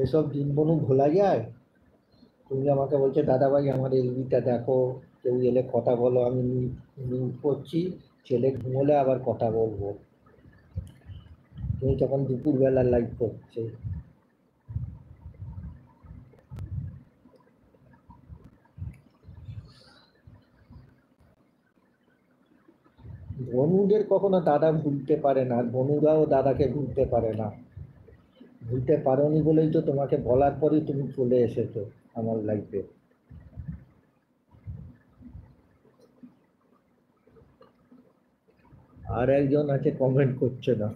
এসব দিন বনু ভোলা যায়? তুমি আমাকে বলছো দাদা ভাই আমার এলবিটা দেখো, কেউ এলে কথা বলো, আমি মিউট করছি, ছেলে ঘুমোলে আবার কথা বলবো, তুমি তখন দুপুরবেলা লাইভ করছে। বনুদের কখনো দাদা ভুলতে পারে না, আর বনুরাও দাদাকে ভুলতে পারে না। ভুলতে পারোনি বলেই তো তোমাকে বলার পরেই তুমি চলে এসেছো আমার লাইফে। আর একজন আছে কমেন্ট করছে না।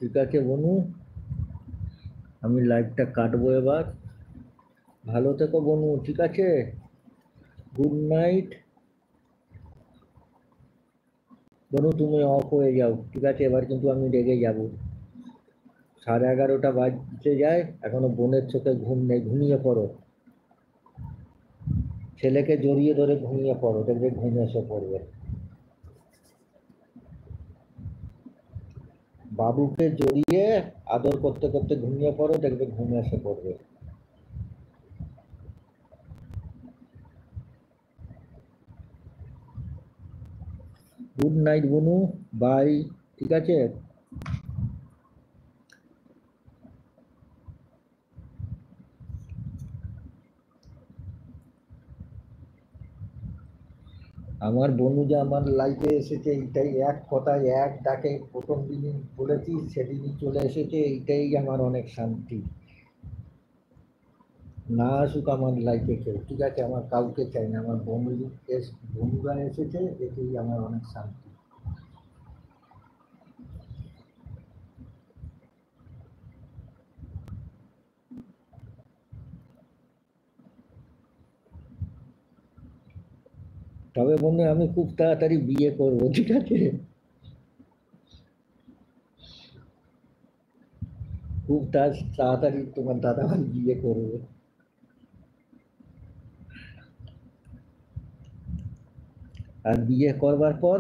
ঠিক আছে বনু, আমি লাইভটা কাটবো এবার। ভালো থেকো বনু, ঠিক আছে? Good night. বনু তুমি অফ হয়ে যাও, ঠিক আছে? এবার কিন্তু আমি রেগে যাব। 11:30 বাজতে যায়, এখনো বোনের চোখে ঘুম নেই, ঘুমিয়ে পড়ো। ছেলেকে জড়িয়ে ধরে ঘুমিয়ে পড়ো, দেখবে ঘুম এসে পড়বে। বাবুকে জড়িয়ে আদর করতে করতে ঘুমিয়ে পড়ো, দেখবে ঘুম এসে পড়বে। গুড নাইট বনু, বাই, ঠিক আছে? আমার বনু যে আমার লাইফে এসেছে, এইটাই এক কথায় এক ডাকে প্রথম দিনই বলেছি, সেদিনই চলে এসেছে, এইটাই আমার অনেক শান্তি। না আসুক আমার লাইফে কেউ, ঠিক আছে? আমার কাউকে চাই না, আমার বন্ধুরা এসেছে, এতেই আমার অনেক শান্তি। তবে বন্ধু আমি খুব তাড়াতাড়ি বিয়ে করবো, ঠিক আছে? খুব তাড়াতাড়ি তোমার দাদাভাই বিয়ে করবে। আর বিয়ে করবার পর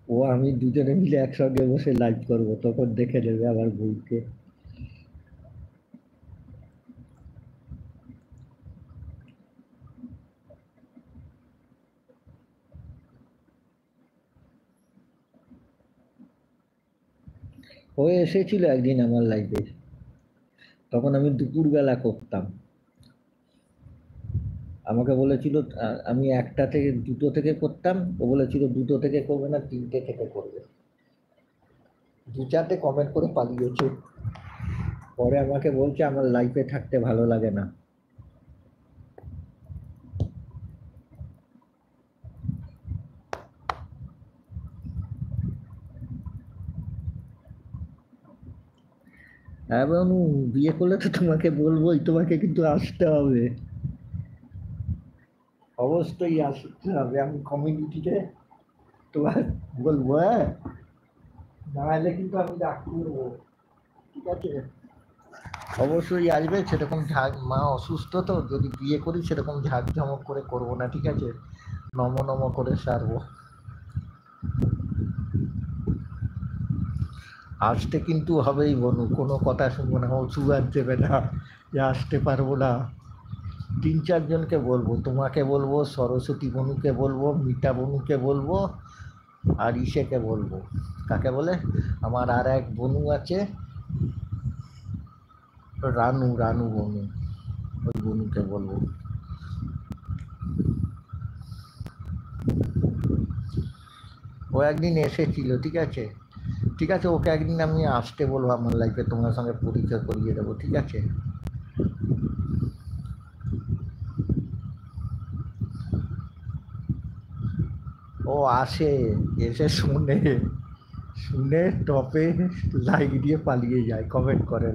ও আমি দুজনে মিলে একসঙ্গে বসে লাইভ করবো, তখন দেখে নেবে আমার বউকে। ও এসেছিল একদিন আমার লাইফে, তখন আমি দুপুরবেলা করতাম। আমাকে বলেছিল আমি 1টা থেকে 2টো থেকে করতাম, ও বলেছিল 2টো থেকে করবে না, 3টে থেকে করবে। 2-4টে কমেন্ট করে পালিয়েছে। পরে আমাকে বলছে আমার লাইফে থাকতে ভালো লাগে না। হ্যাঁ বানু, বিয়ে করলে তো তোমাকে বলবোই, তোমাকে কিন্তু আসতে হবে, অবশ্যই আসতে হবে। আমি কমিউনিটিতে তোমার বলবো, হ্যাঁ? না এলে কিন্তু আমি রাগ করবো, ঠিক আছে? অবশ্যই আসবে, সেরকম ঝাঁক, মা অসুস্থ তো, যদি বিয়ে করি সেরকম ঝাঁকঝমক করে করবো না, ঠিক আছে? নম নম করে সারবো। আসতে কিন্তু হবেই বনু, কোনো কথা শুনবো না, ও সুগার দেবে না যে আসতে পারবো না। 3-4 জনকে বলবো, তোমাকে বলবো, সরস্বতী বনুকে বলবো, মিতা বনুকে বলবো, আর ইসেকে বলবো, কাকে বলে, আমার আর এক বনু আছে, রানু, রানু বনু, ওই বনুকে বলবো। ও একদিন এসেছিল, ঠিক আছে? ঠিক আছে, ওকে একদিন আমি আসতে বলবো আমার লাইফে, তোমার সঙ্গে পরিচয় করিয়ে দেবো, ঠিক আছে? ও আসে, এসে শুনে শুনে টপে লাইক দিয়ে পালিয়ে যায়, কমেন্ট করে।